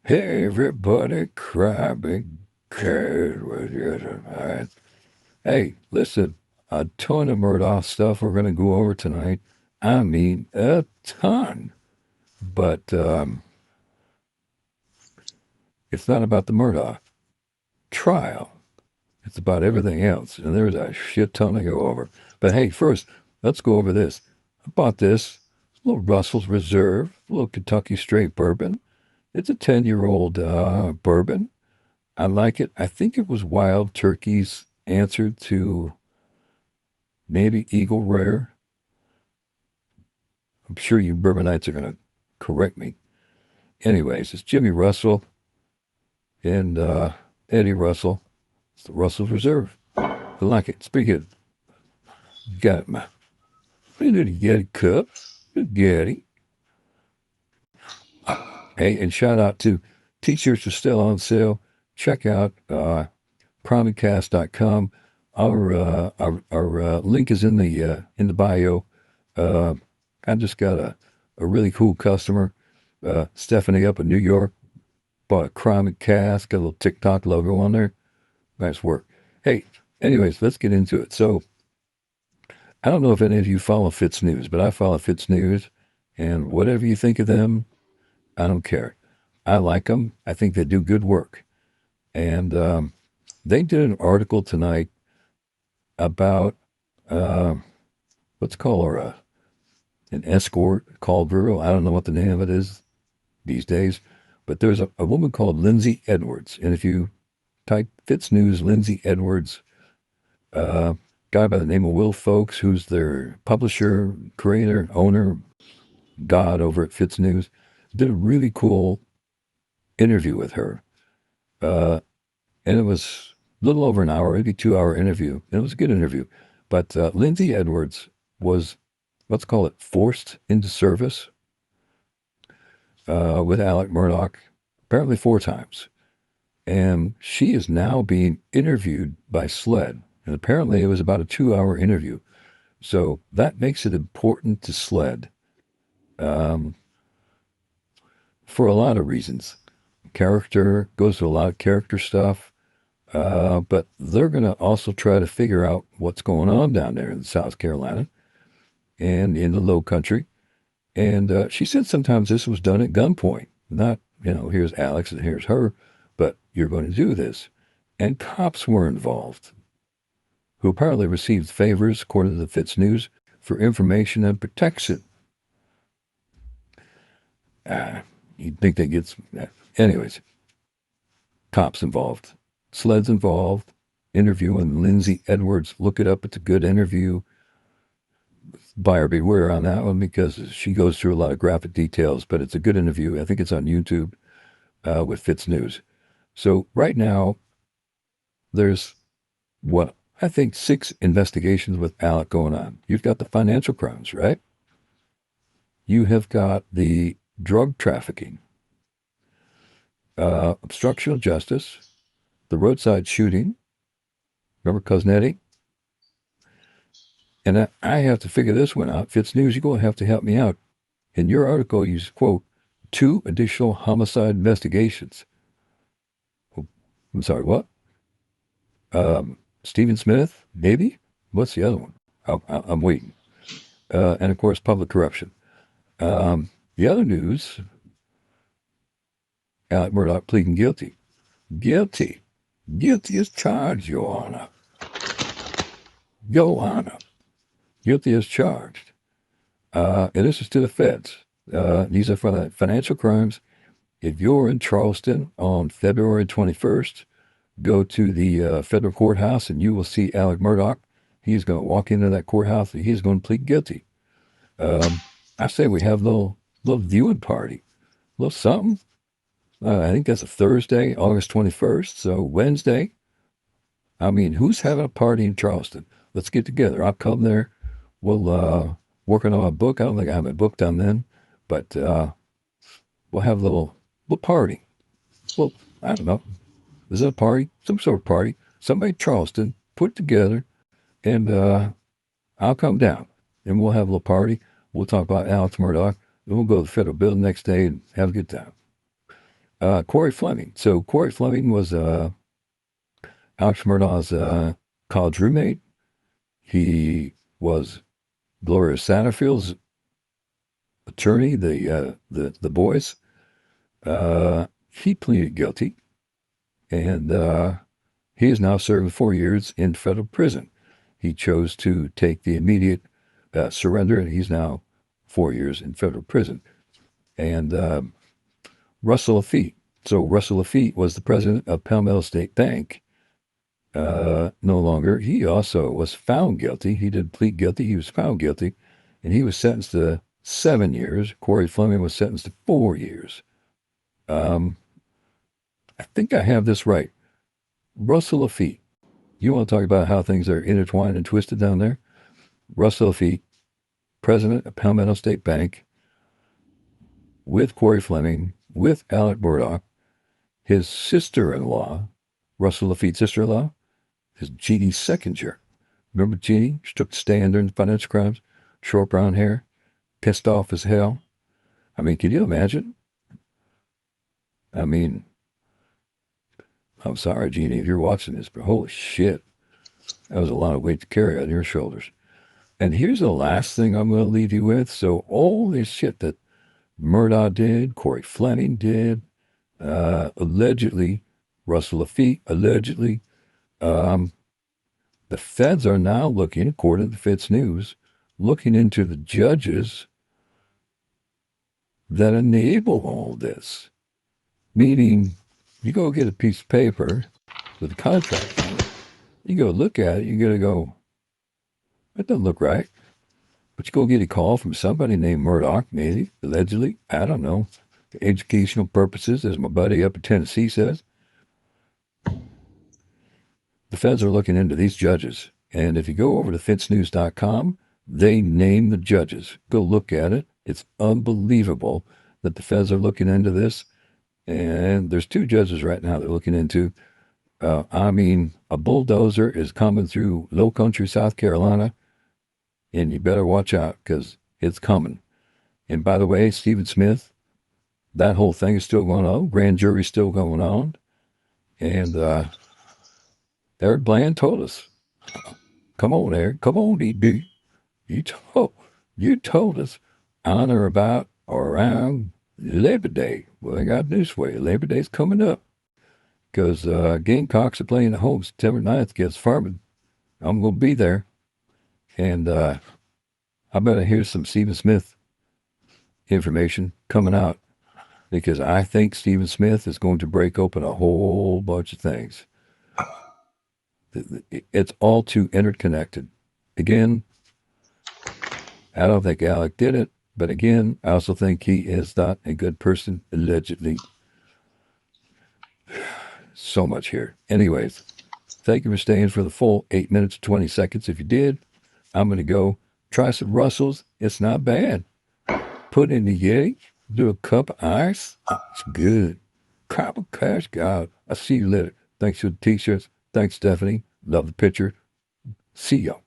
Hey, everybody, Crime and Cask. All right. Hey, listen, a ton of Murdaugh stuff we're going to go over tonight. I mean, a ton. But it's not about the Murdaugh trial. It's about everything else. And there's a shit ton to go over. But hey, first, let's go over this. I bought this little Russell's Reserve, a little Kentucky straight bourbon. It's a 10-year-old bourbon. I like it. I think it was Wild Turkey's answer to maybe Eagle Rare. I'm sure you Bourbonites are going to correct me. Anyways, it's Jimmy Russell and Eddie Russell. It's the Russell's Reserve. I like it. Speaking of, got my little Yeti cup. Yeti. Hey, and shout out to T-shirts are still on sale. Check out crimeandcast.com. Our link is in the bio. Uh, I just got a really cool customer, Stephanie up in New York, bought a Crime and Cask, got a little TikTok logo on there. Nice work. Hey, anyways, let's get into it. So I don't know if any of you follow Fitz News, but I follow Fitz News, and whatever you think of them, I don't care. I like them. I think they do good work. And they did an article tonight about uh, let's call her an escort call bureau. I don't know what the name of it is these days, but there's a woman called Lindsay Edwards. And if you type Fitz News, Lindsay Edwards, guy by the name of Will Folks, who's their publisher, creator, owner, god over at Fitz News, did a really cool interview with her. Uh, and it was a little over an hour, maybe 2 hour interview. And it was a good interview. But Lindsay Edwards was, let's call it, forced into service with Alex Murdaugh, apparently 4 times. And she is now being interviewed by SLED. And apparently it was about a 2 hour interview. So that makes it important to SLED for a lot of reasons. Character goes to a lot of character stuff. But they're going to also try to figure out what's going on down there in South Carolina and in the Low Country. And she said sometimes this was done at gunpoint, not, here's Alex and here's her, but you're going to do this. And cops were involved, who apparently received favors, according to the Fitz News, for information and protection. You'd think they get some. Anyways, cops involved, SLED's involved, interviewing Lindsay Edwards. Look it up. It's a good interview. Buyer beware on that one because she goes through a lot of graphic details, but it's a good interview. I think it's on YouTube with Fitz News. So right now, there's what I think 6 investigations with Alec going on. You've got the financial crimes, right? You have got the drug trafficking, obstruction of justice, the roadside shooting. Remember Cosnetti? And I have to figure this one out. Fitz News, you're going to have to help me out. In your article, you quote 2 additional homicide investigations. Oh, I'm sorry, what? Stephen Smith, maybe? What's the other one? I'm waiting. And of course, public corruption. The other news, Alex Murdaugh pleading guilty. Guilty. Guilty as charged, Your Honor. Your Honor. Guilty as charged. And this is to the feds. These are for the financial crimes. If you're in Charleston on February 21st, go to the federal courthouse and you will see Alex Murdaugh. He's going to walk into that courthouse and he's going to plead guilty. I say we have a little viewing party, a little something. I think that's a Thursday, August 21st. So Wednesday. I mean, who's having a party in Charleston? Let's get together. I'll come there. We'll working on a book. I don't think I have a book done then, but we'll have a little party. Well, I don't know. Is it a party? Some sort of party. Somebody in Charleston put it together, and I'll come down, and we'll have a little party. We'll talk about Alex Murdaugh, and we'll go to the federal building next day and have a good time. Corey Fleming. So Corey Fleming was Alex Murdaugh's college roommate. He was Gloria Satterfield's attorney, the boys. He pleaded guilty, and he is now serving 4 years in federal prison. He chose to take the immediate surrender, and he's now 4 years in federal prison. And Russell Lafitte. So Russell Lafitte was the president of Palmetto State Bank. No longer. He also was found guilty. He did plead guilty. He was found guilty, and he was sentenced to 7 years. Corey Fleming was sentenced to 4 years. I think I have this right. Russell Lafitte. You want to talk about how things are intertwined and twisted down there? Russell Lafitte, president of Palmetto State Bank, with Corey Fleming, with Alex Murdaugh, his sister-in-law, Russell Lafitte's sister-in-law, is Jeannie Seconder. Remember Jeannie? She took the stand during the financial crimes, short brown hair, pissed off as hell. I mean, can you imagine? I mean, I'm sorry, Jeannie, if you're watching this, but holy shit, that was a lot of weight to carry on your shoulders. And here's the last thing I'm going to leave you with. So all this shit that Murdaugh did, Corey Fleming did, allegedly, Russell Lafitte, allegedly, the feds are now looking, according to Fitz News, looking into the judges that enable all this. Meaning, you go get a piece of paper with a contract on it, you go look at it, you're going to go, that doesn't look right. But you go get a call from somebody named Murdaugh, maybe, allegedly, I don't know, for educational purposes, as my buddy up in Tennessee says. The feds are looking into these judges. And if you go over to fitznews.com, they name the judges. Go look at it. It's unbelievable that the feds are looking into this. And there's two judges right now they're looking into. I mean, a bulldozer is coming through low country South Carolina, and you better watch out because it's coming. And by the way, Stephen Smith, that whole thing is still going on. Grand jury's still going on. And Eric Bland told us, come on, Eric, come on, DB. You told us on or about or around Labor Day. Well, I got news for you. Labor Day's coming up because Gamecocks are playing at home September 9th against Farming. I'm going to be there. And I better hear some Stephen Smith information coming out because I think Stephen Smith is going to break open a whole bunch of things. It's all too interconnected. Again, I don't think Alec did it, but again, I also think he is not a good person, allegedly. So much here. Anyways, thank you for staying for the full 8 minutes and 20 seconds. If you did, I'm going to go try some Russells. It's not bad. Put in the Yeti, do a cup of ice. It's good. Crime and Cask, God. I'll see you later. Thanks for the t-shirts. Thanks, Stephanie. Love the picture. See y'all.